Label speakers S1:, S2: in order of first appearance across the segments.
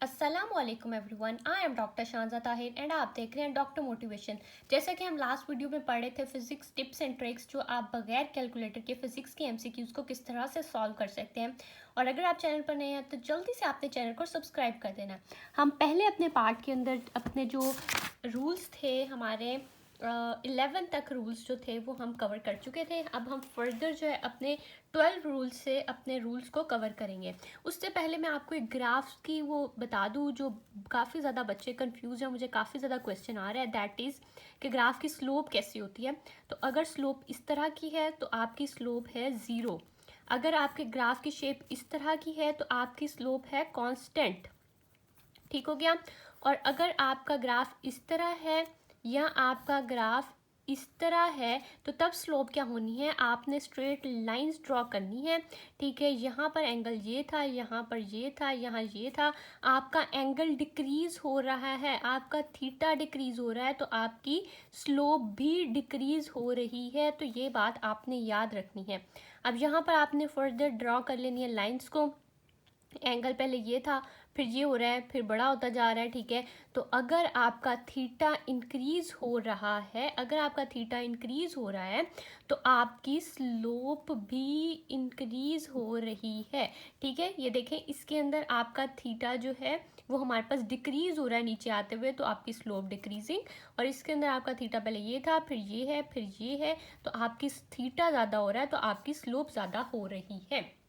S1: अस्सलामुअलैकुम everyone, I am doctor Shanza Tahir and आप देख रहे हैं डॉक्टर मोटिवेशन। जैसा कि हम लास्ट वीडियो में पढ़े थे फिजिक्स टिप्स एंड ट्रिक्स, जो आप बगैर कैलकुलेटर के फिजिक्स के एमसीक्यूज को किस तरह से सॉल्व कर सकते हैं। और अगर आप चैनल पर नए हैं तो जल्दी से आपने चैनल को सब्सक्राइब कर देना। हम पहले अपने पार्ट के अंदर अपने जो रूल्स थे हमारे 11 तक रूल्स जो थे वो हम कवर कर चुके थे। अब हम फर्दर जो है अपने 12 रूल्स से अपने रूल्स को कवर करेंगे। उससे पहले मैं आपको एक ग्राफ की वो बता दूँ जो काफ़ी ज़्यादा बच्चे कंफ्यूज हैं, मुझे काफ़ी ज़्यादा क्वेश्चन आ रहा है, दैट इज़ कि ग्राफ की स्लोप कैसी होती है। तो अगर स्लोप इस तरह की है तो आपकी स्लोप है 0। अगर आपके ग्राफ की शेप इस तरह की है तो आपकी स्लोप है कांस्टेंट। ठीक हो गया। और अगर आपका ग्राफ इस तरह है या आपका ग्राफ इस तरह है तो तब स्लोप क्या होनी है, आपने स्ट्रेट लाइंस ड्रॉ करनी है। ठीक है, यहाँ पर एंगल ये था, यहाँ पर ये था, यहाँ ये था। आपका एंगल डिक्रीज हो रहा है, आपका थीटा डिक्रीज हो रहा है, तो आपकी स्लोप भी डिक्रीज हो रही है। तो ये बात आपने याद रखनी है। अब यहाँ पर आपने फर्दर ड्रॉ कर लेनी है लाइंस को। एंगल पहले ये था, फिर ये हो रहा है, फिर बड़ा होता जा रहा है। ठीक है, तो अगर आपका थीटा इंक्रीज हो रहा है, अगर आपका थीटा इंक्रीज हो रहा है तो आपकी स्लोप भी इंक्रीज हो रही है। ठीक है, ये देखें, इसके अंदर आपका थीटा जो है वो हमारे पास डिक्रीज हो रहा है नीचे आते हुए, तो आपकी स्लोप डिक्रीजिंग। और इसके अंदर आपका थीटा पहले ये था, फिर ये है, फिर ये है, तो आपकी थीटा ज़्यादा हो रहा है, तो आपकी स्लोप ज़्यादा हो रही है।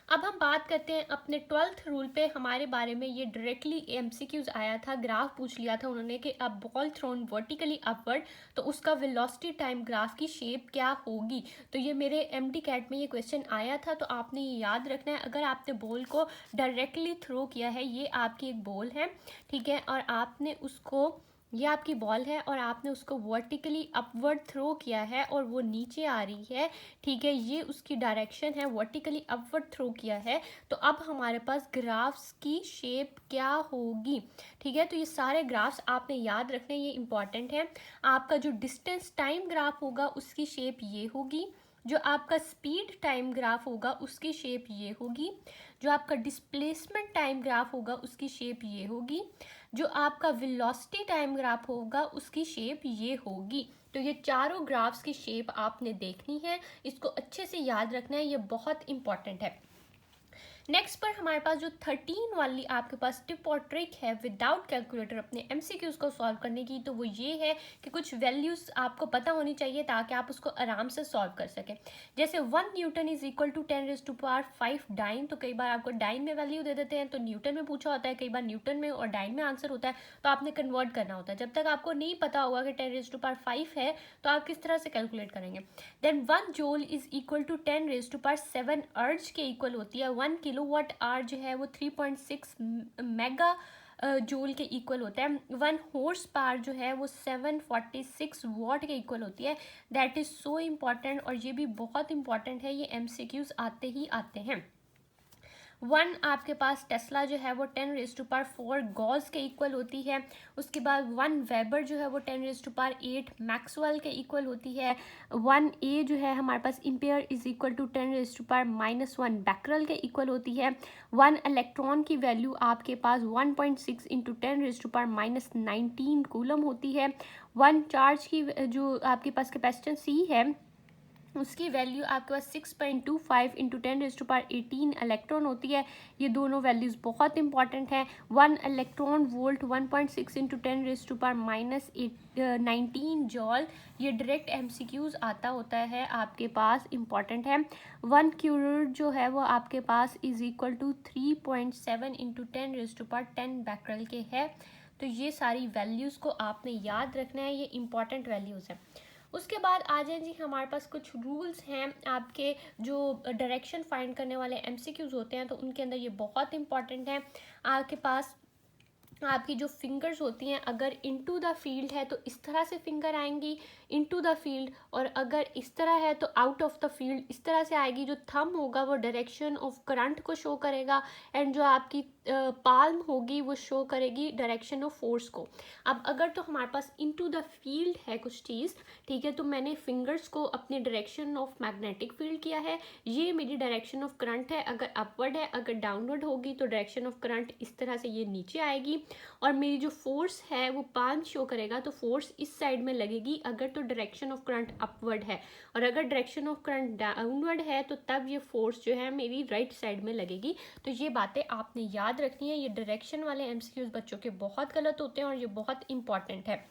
S1: अब हम बात करते हैं अपने 12th रूल पे। हमारे बारे में ये डायरेक्टली एमसीक्यूज आया था, ग्राफ पूछ लिया था उन्होंने कि अब बॉल थ्रोन वर्टिकली अपवर्ड तो उसका वेलोसिटी टाइम ग्राफ की शेप क्या होगी। तो ये मेरे एमडी कैट में ये क्वेश्चन आया था, तो आपने ये याद रखना है। अगर आपने बॉल को डायरेक्टली थ्रो किया है, ये आपकी एक बॉल है, ठीक है, और आपने उसको, ये आपकी बॉल है और आपने उसको वर्टिकली अपवर्ड थ्रो किया है और वो नीचे आ रही है। ठीक है, ये उसकी डायरेक्शन है, वर्टिकली अपवर्ड थ्रो किया है। तो अब हमारे पास ग्राफ्स की शेप क्या होगी। ठीक है, तो ये सारे ग्राफ्स आपने याद रखने, ये इंपॉर्टेंट है। आपका जो डिस्टेंस टाइम ग्राफ होगा उसकी शेप ये होगी। जो आपका स्पीड टाइम ग्राफ होगा उसकी शेप ये होगी। जो आपका डिस्प्लेसमेंट टाइम ग्राफ होगा उसकी शेप ये होगी। जो आपका वेलोसिटी टाइम ग्राफ होगा उसकी शेप ये होगी। तो ये चारों ग्राफ्स की शेप आपने देखनी है, इसको अच्छे से याद रखना है, ये बहुत इंपॉर्टेंट है। नेक्स्ट पर हमारे पास जो 13 वाली आपके पास टिप और ट्रिक है विदाउट कैलकुलेटर अपने एमसीक्यूज को सॉल्व करने की, तो वो ये है कि कुछ वैल्यूज आपको पता होनी चाहिए ताकि आप उसको आराम से सॉल्व कर सकें। जैसे 1 newton is equal to 10⁵ dyne, तो कई बार आपको डाइन में वैल्यू दे देते हैं तो न्यूटन में पूछा होता है, कई बार न्यूटन में और डाइन में आंसर होता है, तो आपने कन्वर्ट करना होता है। जब तक आपको नहीं पता होगा कि 10⁵ है तो आप किस तरह से कैलकुलेट करेंगे। Then 1 joule is equal to 10⁷ erg के इक्वल होती है। 1 किलोवाट आवर जो है वो 3.6 मेगा जूल के इक्वल होता है। 1 हॉर्स पावर जो है वो 746 वॉट के इक्वल होती है। दैट इज़ सो इम्पॉर्टेंट, और ये भी बहुत इंपॉर्टेंट है, ये एमसीक्यूज आते ही आते हैं। 1 आपके पास टेस्ला जो है वो 10⁴ गॉस के इक्वल होती है। उसके बाद 1 वेबर जो है वो 10⁸ मैक्सवेल के इक्वल होती है। 1 ए जो है हमारे पास ampere is equal to 10⁻⁻1 becquerel के इक्वल होती है। 1 इलेक्ट्रॉन की वैल्यू आपके पास 1.6 इंटू 10⁻⁻19 कूलम होती है। 1 चार्ज की जो आपके पास कैपेसिटेंस सी है उसकी वैल्यू आपके पास 6.25 इंटू 10⁻18 इलेक्ट्रॉन होती है। ये दोनों वैल्यूज़ बहुत इंपॉर्टेंट हैं। 1 इलेक्ट्रॉन वोल्ट 1.6 इंटू 10⁻⁻19 जॉल, ये डायरेक्ट एमसीक्यूज आता होता है आपके पास, इंपॉर्टेंट है। 1 क्यूलर जो है वो आपके पास is equal to 3.7 into 10⁻10 becquerel के है। तो ये सारी वैल्यूज़ को आपने याद रखना है, ये इंपॉर्टेंट वैल्यूज़ हैं। उसके बाद आ जाए जी, हमारे पास कुछ रूल्स हैं आपके जो डायरेक्शन फाइंड करने वाले एमसीक्यूज होते हैं, तो उनके अंदर ये बहुत इंपॉर्टेंट है। आपके पास आपकी जो फिंगर्स होती हैं अगर इनटू द फील्ड है तो इस तरह से फिंगर आएंगी इनटू द फील्ड, और अगर इस तरह है तो आउट ऑफ द फील्ड इस तरह से आएगी। जो थंब होगा वो डायरेक्शन ऑफ करंट को शो करेगा, एंड जो आपकी पाल्म होगी वो शो करेगी डायरेक्शन ऑफ फोर्स को। अब अगर तो हमारे पास इनटू द फील्ड है कुछ चीज़, ठीक है, तो मैंने फिंगर्स को अपने डायरेक्शन ऑफ मैग्नेटिक फील्ड किया है, ये मेरी डायरेक्शन ऑफ करंट है। अगर अपवर्ड है, अगर डाउनवर्ड होगी तो डायरेक्शन ऑफ करंट इस तरह से ये नीचे आएगी, और मेरी जो फोर्स है वो पाल्म शो करेगा, तो फोर्स इस साइड में लगेगी अगर तो डायरेक्शन ऑफ करंट अपवर्ड है, और अगर डायरेक्शन ऑफ करंट डाउनवर्ड है तो तब ये फोर्स जो है मेरी राइट साइड में लगेगी। तो ये बातें आपने याद रखनी है। ये डायरेक्शन वाले एमसीक्यूज बच्चों के बहुत गलत होते हैं और ये बहुत इंपॉर्टेंट है।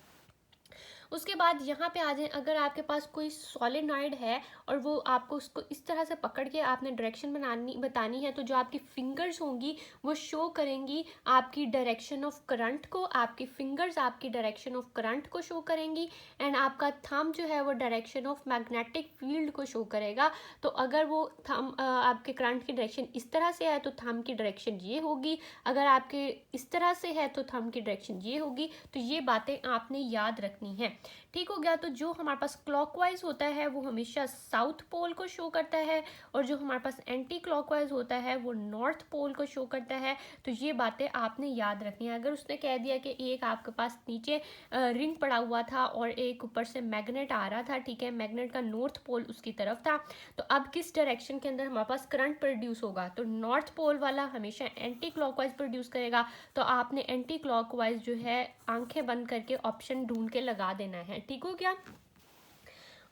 S1: उसके बाद यहाँ पे आ जाए, अगर आपके पास कोई सॉलिनॉइड है और वो आपको उसको इस तरह से पकड़ के आपने डायरेक्शन बतानी है, तो जो आपकी फिंगर्स होंगी वो शो करेंगी आपकी डायरेक्शन ऑफ करंट को, आपकी फिंगर्स आपकी डायरेक्शन ऑफ करंट को शो करेंगी, एंड आपका थंब जो है वो डायरेक्शन ऑफ मैग्नेटिक फील्ड को शो करेगा। तो अगर वो थंब आपके करंट की डायरेक्शन इस तरह से है तो थंब की डायरेक्शन ये होगी, अगर आपके इस तरह से है तो थंब की डायरेक्शन ये होगी। तो ये बातें आपने याद रखनी है। ठीक हो गया। तो जो हमारे पास क्लॉकवाइज होता है वो हमेशा साउथ पोल को शो करता है, और जो हमारे पास एंटी क्लॉकवाइज होता है वो नॉर्थ पोल को शो करता है। तो ये बातें आपने याद रखनी है। अगर उसने कह दिया कि एक आपके पास नीचे रिंग पड़ा हुआ था और एक ऊपर से मैग्नेट आ रहा था, ठीक है, मैग्नेट का नॉर्थ पोल उसकी तरफ था, तो अब किस डायरेक्शन के अंदर हमारे पास करंट प्रोड्यूस होगा, तो नॉर्थ पोल वाला हमेशा एंटी क्लॉकवाइज प्रोड्यूस करेगा। तो आपने एंटी क्लॉकवाइज जो है आंखें बंद करके ऑप्शन ढूंढ के लगा देना है। ठीक हो गया।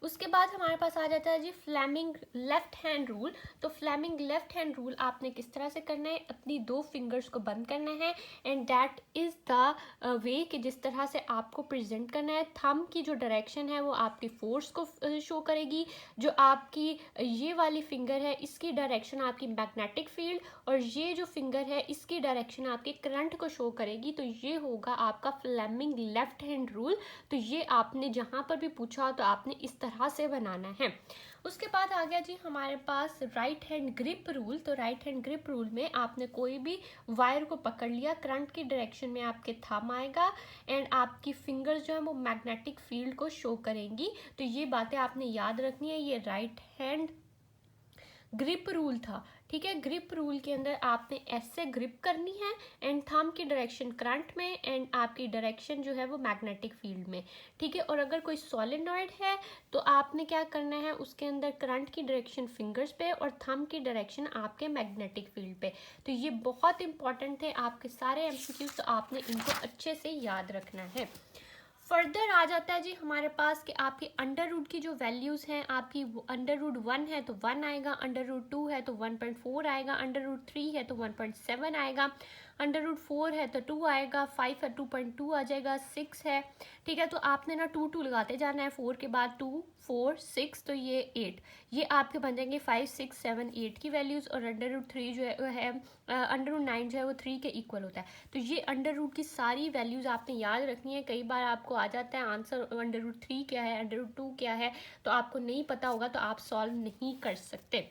S1: उसके बाद हमारे पास आ जाता है जी फ्लेमिंग लेफ्ट हैंड रूल। तो फ्लेमिंग लेफ्ट हैंड रूल आपने किस तरह से करना है, अपनी दो फिंगर्स को बंद करना है, and that is the way कि जिस तरह से आपको प्रेजेंट करना है। थंब की जो डायरेक्शन है वो आपकी फोर्स को शो करेगी, जो आपकी ये वाली फिंगर है इसकी डायरेक्शन आपकी मैग्नेटिक फील्ड, और ये जो फिंगर है इसकी डायरेक्शन आपके करंट को शो करेगी। तो ये होगा आपका फ्लेमिंग लेफ्ट हैंड रूल। तो ये आपने जहाँ पर भी पूछा तो आपने इस तरह से बनाना है। उसके बाद आ गया जी हमारे पास राइट हैंड ग्रिप रूल। तो राइट हैंड ग्रिप रूल में आपने कोई भी वायर को पकड़ लिया, करंट की डायरेक्शन में आपके थंब आएगा, एंड आपकी फिंगर्स जो है वो मैग्नेटिक फील्ड को शो करेंगी। तो ये बातें आपने याद रखनी है। ये राइट हैंड ग्रिप रूल था। ठीक है, ग्रिप रूल के अंदर आपने ऐसे ग्रिप करनी है, एंड थंब की डायरेक्शन करंट में, एंड आपकी डायरेक्शन जो है वो मैग्नेटिक फील्ड में। ठीक है, और अगर कोई सॉलिनॉइड है तो आपने क्या करना है, उसके अंदर करंट की डायरेक्शन फिंगर्स पे और थंब की डायरेक्शन आपके मैग्नेटिक फील्ड पे। तो ये बहुत इंपॉर्टेंट थे आपके सारे एमसीक्यूज, तो आपने इनको अच्छे से याद रखना है। फर्दर आ जाता है जी हमारे पास कि आपकी अंडर रूट की जो वैल्यूज़ हैं, आपकी अंडर रूट 1 है तो 1 आएगा, अंडर रूट 2 है तो 1.4 आएगा, अंडर रूट 3 है तो 1.7 आएगा, अंडर रूट 4 है तो 2 आएगा, 5 है 2.2 आ जाएगा, 6 है, ठीक है, तो आपने ना 2 लगाते जाना है, 4 के बाद 2 4 6, तो ये 8, ये आपके बन जाएंगे 5 6 7 8 की वैल्यूज़। और अंडर रूट 3 जो है अंडर रूट 9 जो है वो 3 के इक्वल होता है। तो ये अंडर रूट की सारी वैल्यूज़ आपने याद रखनी है। कई बार आपको आ जाता है आंसर अंडर रूट 3 क्या है, अंडर रूट 2 क्या है, तो आपको नहीं पता होगा तो आप सॉल्व नहीं कर सकते।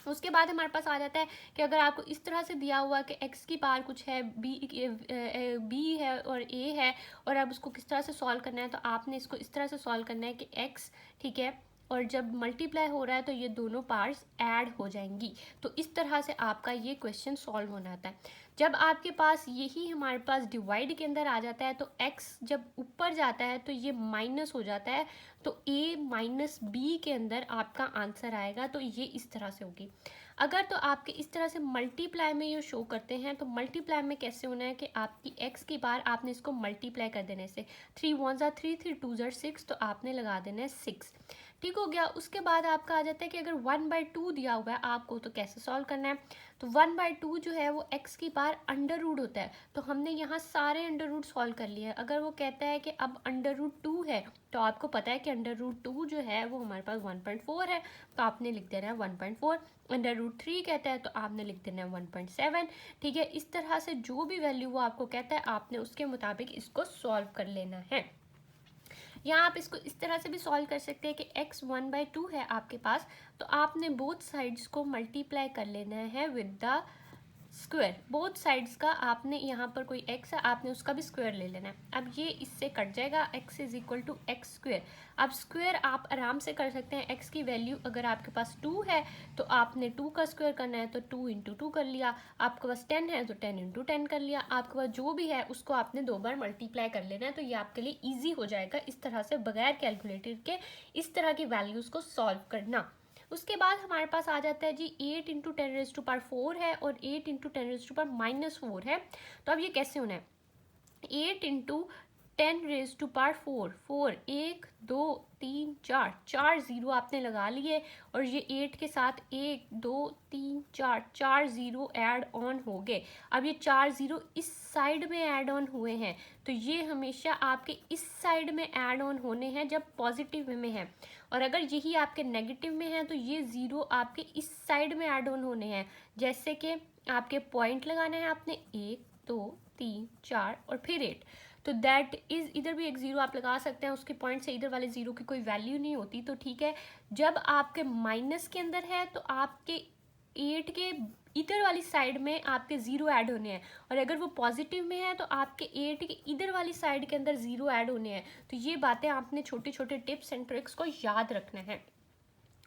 S1: उसके बाद हमारे पास आ जाता है कि अगर आपको इस तरह से दिया हुआ कि x की पावर कुछ है, b है और a है, और अब उसको किस तरह से सॉल्व करना है, तो आपने इसको इस तरह से सॉल्व करना है कि x, ठीक है, और जब मल्टीप्लाई हो रहा है तो ये दोनों पार्ट्स ऐड हो जाएंगी। तो इस तरह से आपका ये क्वेश्चन सॉल्व होना आता है। जब आपके पास यही हमारे पास डिवाइड के अंदर आ जाता है तो x जब ऊपर जाता है तो ये माइनस हो जाता है, तो a माइनस बी के अंदर आपका आंसर आएगा। तो ये इस तरह से होगी। अगर तो आपके इस तरह से मल्टीप्लाई में ये शो करते हैं, तो मल्टीप्लाई में कैसे होना है कि आपकी x की बार आपने इसको मल्टीप्लाई कर देने से 3 1 ज़ा 3 3 2 ज़ा 6, तो आपने लगा देना है 6। ठीक हो गया। उसके बाद आपका आ जाता है कि अगर 1/2 दिया हुआ है आपको तो कैसे सॉल्व करना है। तो 1/2 जो है वो x की बार अंडर रूट होता है, तो हमने यहाँ सारे अंडर रूट सॉल्व कर लिए हैं। अगर वो कहता है कि अब अंडर रूट 2 है, तो आपको पता है कि अंडर रूट 2 जो है वो हमारे पास 1.4 है, तो आपने लिख देना है 1.4। अंडर रूट 3 कहता है तो आपने लिख देना है 1.7। ठीक है, इस तरह से जो भी वैल्यू वो आपको कहता है आपने उसके मुताबिक इसको सॉल्व कर लेना है। यहाँ आप इसको इस तरह से भी सॉल्व कर सकते हैं कि x 1/2 है आपके पास, तो आपने बोथ साइड्स को मल्टीप्लाई कर लेना है with the square, both sides का आपने यहाँ पर कोई x है, आपने उसका भी स्क्वायर ले लेना है। अब ये इससे कट जाएगा, x is equal to x square. अब स्क्वायर आप आराम से कर सकते हैं, x की वैल्यू अगर आपके पास 2 है तो आपने 2 का स्क्वायर करना है, तो 2 इंटू 2 कर लिया। आपके पास 10 है तो 10 इंटू 10 कर लिया। आपके पास जो भी है उसको आपने 2 बार मल्टीप्लाई कर लेना है, तो ये आपके लिए ईजी हो जाएगा इस तरह से बगैर कैलकुलेटर के इस तरह की वैल्यूज़ को सॉल्व करना। उसके बाद हमारे पास आ जाता है जी 8 इंटू 10⁻⁴ है और 8 इंटू 10⁻⁻⁴ है। तो अब ये कैसे होना है, 8 इंटू 10⁻⁴ 4, 1 2 3 4, 4 जीरो आपने लगा लिए और ये 8 के साथ 1 2 3 4, 4 जीरो ऐड ऑन हो गए। अब ये 4 जीरो इस साइड में ऐड ऑन हुए हैं, तो ये हमेशा आपके इस साइड में ऐड ऑन होने हैं जब पॉजिटिव में है, और अगर यही आपके नेगेटिव में है तो ये ज़ीरो आपके इस साइड में ऐड ऑन होने हैं। जैसे कि आपके पॉइंट लगाना है आपने 1 2 3 4 और फिर 8, तो दैट इज़, इधर भी एक ज़ीरो आप लगा सकते हैं, उसके पॉइंट से इधर वाले ज़ीरो की कोई वैल्यू नहीं होती, तो ठीक है। जब आपके माइनस के अंदर है तो आपके 8 के इधर वाली साइड में आपके ज़ीरो ऐड होने हैं, और अगर वो पॉजिटिव में है तो आपके 8 के इधर वाली साइड के अंदर ज़ीरो ऐड होने हैं। तो ये बातें आपने छोटे छोटे टिप्स एंड ट्रिक्स को याद रखना है।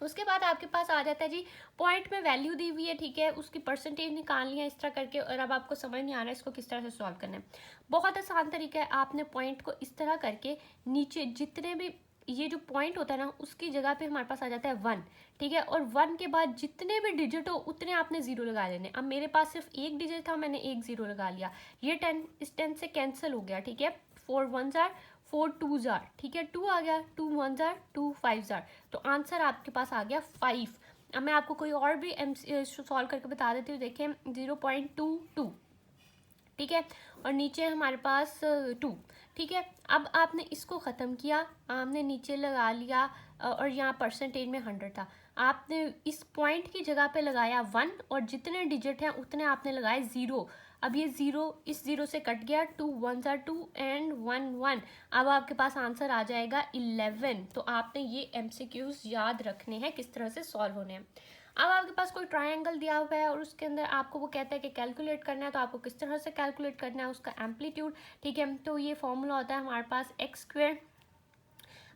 S1: उसके बाद आपके पास आ जाता है जी पॉइंट में वैल्यू दी हुई है, ठीक है, उसकी परसेंटेज निकालनी है इस तरह करके, और अब आपको समझ नहीं आ रहा है इसको किस तरह से सॉल्व करना है। बहुत आसान तरीका है, आपने पॉइंट को इस तरह करके नीचे जितने भी ये जो पॉइंट होता है ना उसकी जगह पे हमारे पास आ जाता है 1, ठीक है, और 1 के बाद जितने भी डिजिट हो उतने आपने ज़ीरो लगा लेने। अब मेरे पास सिर्फ एक डिजिट था, मैंने एक ज़ीरो लगा लिया, ये 10 इस 10 से कैंसिल हो गया, ठीक है, 4 1 जार 4 2 जार, ठीक है, 2 आ गया, 2 1 जार 2 5 जार, तो आंसर आपके पास आ गया 5। अब मैं आपको कोई और भी सॉल्व करके बता देती हूँ, देखें 0.22, ठीक है, और नीचे हमारे पास 2, ठीक है। अब आपने इसको ख़त्म किया, आपने नीचे लगा लिया और यहाँ परसेंटेज में 100 था, आपने इस पॉइंट की जगह पे लगाया 1 और जितने डिजिट हैं उतने आपने लगाए 0। अब ये 0 इस 0 से कट गया, 2 1 जार 2 एंड 1 1। अब आपके पास आंसर आ जाएगा 11। तो आपने ये MCQs याद रखने हैं किस तरह से सॉल्व होने हैं। अब आपके पास कोई ट्रायंगल दिया हुआ है और उसके अंदर आपको वो कहता है कि कैलकुलेट करना है, तो आपको किस तरह से कैलकुलेट करना है उसका एम्पलीट्यूड, ठीक है। तो ये फॉर्मूला होता है हमारे पास एक्स स्क्वायर,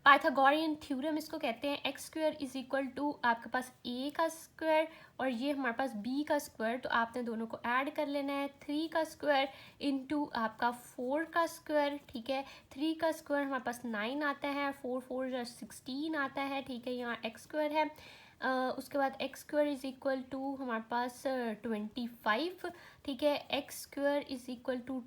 S1: पाइथागोरियन थ्योरम इसको कहते हैं। X square is equal to आपके पास ए का स्क्वायर और ये हमारे पास बी का स्क्वायर, तो आपने दोनों को ऐड कर लेना है। 3 का स्क्वायर इंटू आपका 4 का स्क्वायर, ठीक है, 3 का स्क्वायर हमारे पास 9 आता है, 4 4 16 आता है, ठीक है, यहाँ एक्स स्क्वायर है। उसके बाद x square is equal to हमारे पास 25, ठीक है, x square is equal to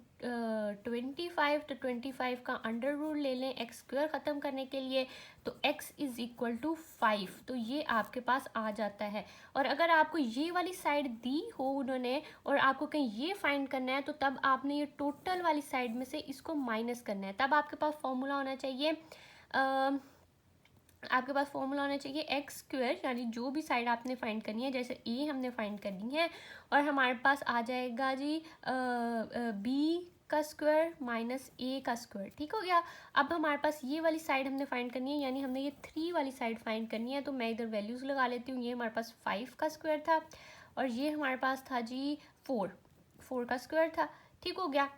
S1: 25, तो 25 का अंडर रूट ले लें एक्स स्क्वायर ख़त्म करने के लिए, तो x इज़ इक्वल टू 5, तो ये आपके पास आ जाता है। और अगर आपको ये वाली साइड दी हो उन्होंने और आपको कहीं ये फाइंड करना है, तो तब आपने ये टोटल वाली साइड में से इसको माइनस करना है। तब आपके पास फॉर्मूला होना चाहिए, आपके पास फॉर्मूला होना चाहिए एक्स स्क्वायर, यानी जो भी साइड आपने फाइंड करनी है, जैसे ए हमने फाइंड करनी है, और हमारे पास आ जाएगा जी बी का स्क्वायर माइनस ए का स्क्वायर, ठीक हो गया। अब हमारे पास ये वाली साइड हमने फाइंड करनी है, यानी हमने ये 3 वाली साइड फाइंड करनी है, तो मैं इधर वैल्यूज़ लगा लेती हूँ। ये हमारे पास 5 का स्क्वायर था और ये हमारे पास था जी 4 का स्क्वायर था, ठीक हो गया।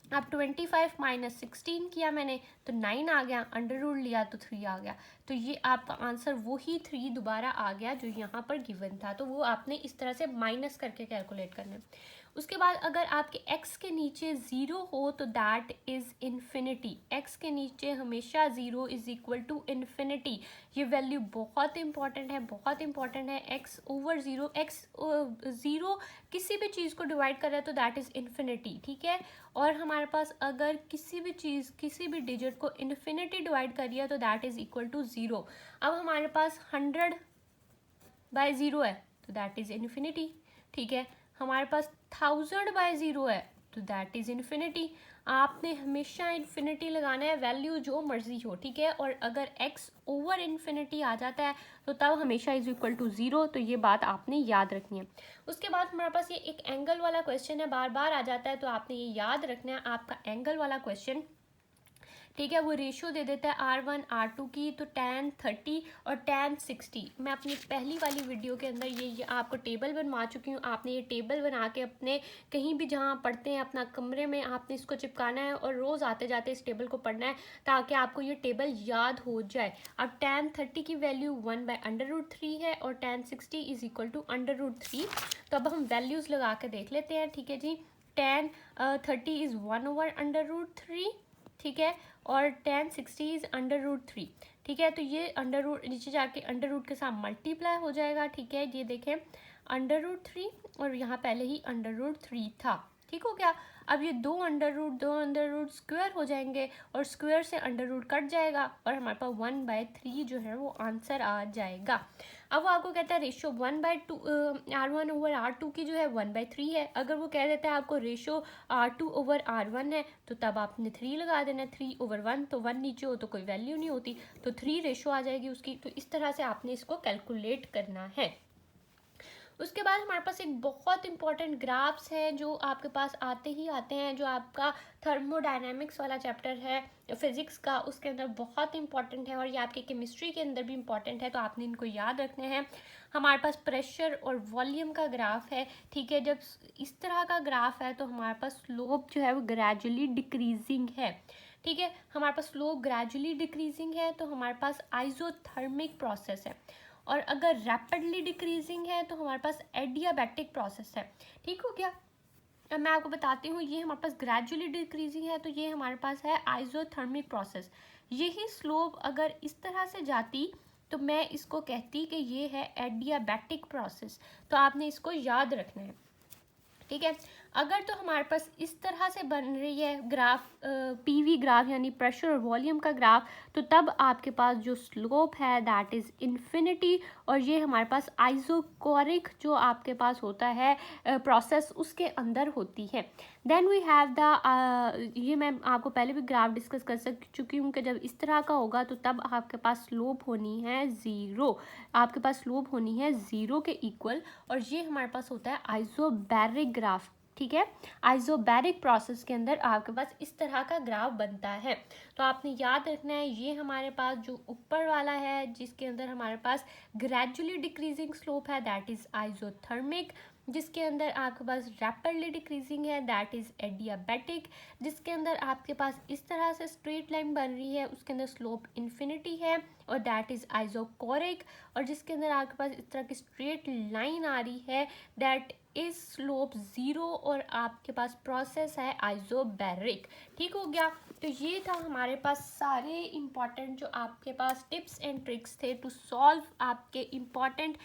S1: अब 25 माइनस 16 किया मैंने तो 9 आ गया, अंडर रूट लिया तो 3 आ गया, तो ये आपका आंसर वही 3 दोबारा आ गया जो यहाँ पर गिवन था। तो वो आपने इस तरह से माइनस करके कैलकुलेट करना है। उसके बाद अगर आपके x के नीचे 0 हो तो दैट इज़ इन्फिनिटी। x के नीचे हमेशा 0 इज़ इक्वल टू इन्फिनिटी। ये वैल्यू बहुत इंपॉर्टेंट है, बहुत इंपॉर्टेंट है। x ओवर 0, x 0 किसी भी चीज़ को डिवाइड कर रहा है तो दैट इज़ इन्फिनिटी, ठीक है। और हमारे पास अगर किसी भी चीज़ किसी भी डिजिट को इन्फिनिटी डिवाइड कर दिया तो दैट इज़ इक्वल टू 0। अब हमारे पास 100/0 है तो दैट इज़ इन्फिनिटी, ठीक है। हमारे पास 1000/0 है तो दैट इज़ इन्फिनिटी। आपने हमेशा इन्फिनिटी लगाना है, वैल्यू जो मर्जी हो, ठीक है। और अगर x ओवर इन्फिनिटी आ जाता है तो तब हमेशा इज इक्वल टू 0, तो ये बात आपने याद रखनी है। उसके बाद हमारे पास ये एक एंगल वाला क्वेश्चन है, बार बार आ जाता है, तो आपने ये याद रखना है। आपका एंगल वाला क्वेश्चन ठीक है, वो रेशियो दे देता है R1 R2 की, तो tan 30 और tan 60। मैं अपनी पहली वाली वीडियो के अंदर ये आपको टेबल बनवा चुकी हूँ। आपने ये टेबल बना के अपने कहीं भी जहाँ पढ़ते हैं अपना कमरे में आपने इसको चिपकाना है और रोज़ आते जाते इस टेबल को पढ़ना है ताकि आपको ये टेबल याद हो जाए। अब tan 30 की वैल्यू 1/√3 है और tan 60 इज इक्वल टू √3। तो अब हम वैल्यूज़ लगा के देख लेते हैं। ठीक है जी, tan 30 इज़ 1/√3, ठीक है, और tan 60 इज़ √3। ठीक है, तो ये अंडर रूट नीचे जाके अंडर रूट के साथ मल्टीप्लाई हो जाएगा। ठीक है, ये देखें √3 और यहाँ पहले ही √3 था। ठीक हो गया। अब ये दो अंडर रूट स्क्वायर हो जाएंगे और स्क्वायर से अंडर रूट कट जाएगा और हमारे पास 1/3 जो है वो आंसर आ जाएगा। अब वो आपको कहता है रेशियो 1/2 R1/R2 की जो है 1/3 है। अगर वो कह देता है आपको रेशियो R2/R1 है तो तब आपने 3 लगा देना है। 3/1, तो 1 नीचे हो तो कोई वैल्यू नहीं होती, तो 3 रेशियो आ जाएगी उसकी। तो इस तरह से आपने इसको कैलकुलेट करना है। उसके बाद हमारे पास एक बहुत इंपॉर्टेंट ग्राफ्स है जो आपके पास आते ही आते हैं, जो आपका थर्मोडायनेमिक्स वाला चैप्टर है फिज़िक्स का, उसके अंदर बहुत इंपॉर्टेंट है और ये आपके केमिस्ट्री के अंदर भी इंपॉर्टेंट है, तो आपने इनको याद रखने हैं। हमारे पास प्रेशर और वॉल्यूम का ग्राफ है। ठीक है, जब इस तरह का ग्राफ है तो हमारे पास स्लोप जो है वो ग्रेजुअली डिक्रीजिंग है। ठीक है, हमारे पास स्लोप ग्रेजुअली डिक्रीजिंग है तो हमारे पास आइसोथर्मिक प्रोसेस है, और अगर रैपिडली डिक्रीजिंग है तो हमारे पास एडियाबैटिक प्रोसेस है। ठीक हो गया। अब मैं आपको बताती हूँ, ये हमारे पास ग्रेजुअली डिक्रीजिंग है तो ये हमारे पास है आइसोथर्मिक प्रोसेस। यही स्लोप अगर इस तरह से जाती तो मैं इसको कहती कि ये है एडियाबैटिक प्रोसेस। तो आपने इसको याद रखना है। ठीक है, अगर तो हमारे पास इस तरह से बन रही है ग्राफ, पीवी ग्राफ यानी प्रेशर और वॉल्यूम का ग्राफ, तो तब आपके पास जो स्लोप है दैट इज़ इन्फिनिटी, और ये हमारे पास आइसोकोरिक जो आपके पास होता है प्रोसेस उसके अंदर होती है। देन वी हैव द ये मैं आपको पहले भी ग्राफ डिस्कस कर चुकी हूँ कि जब इस तरह का होगा तो तब आपके पास स्लोप होनी है 0, आपके पास स्लोप होनी है 0 के इक्वल, और ये हमारे पास होता है आइसोबैरिक ग्राफ। ठीक है, आइसोबैरिक प्रोसेस के अंदर आपके पास इस तरह का ग्राफ बनता है। तो आपने याद रखना है, ये हमारे पास जो ऊपर वाला है जिसके अंदर हमारे पास ग्रेजुअली डिक्रीजिंग स्लोप है दैट इज आइसोथर्मिक, जिसके अंदर आपके पास रैपिडली डिक्रीजिंग है दैट इज एडियाबैटिक, जिसके अंदर आपके पास इस तरह से स्ट्रेट लाइन बन रही है उसके अंदर स्लोप इन्फिनिटी है और दैट इज आइसोकोरिक, और जिसके अंदर आपके पास इस तरह की स्ट्रेट लाइन आ रही है दैट इज स्लोप 0 और आपके पास प्रोसेस है आइसोबैरिक। ठीक हो गया। तो ये था हमारे पास सारे इंपॉर्टेंट जो आपके पास टिप्स एंड ट्रिक्स थे टू सॉल्व आपके इम्पॉर्टेंट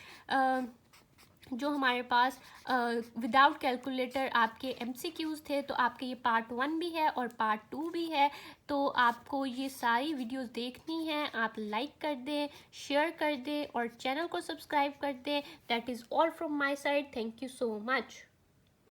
S1: जो हमारे पास विदाउट कैलकुलेटर आपके MCQs थे। तो आपके ये पार्ट 1 भी है और पार्ट 2 भी है, तो आपको ये सारी वीडियोस देखनी है। आप लाइक कर दें, शेयर कर दें और चैनल को सब्सक्राइब कर दें। That is all from my side. Thank you so much.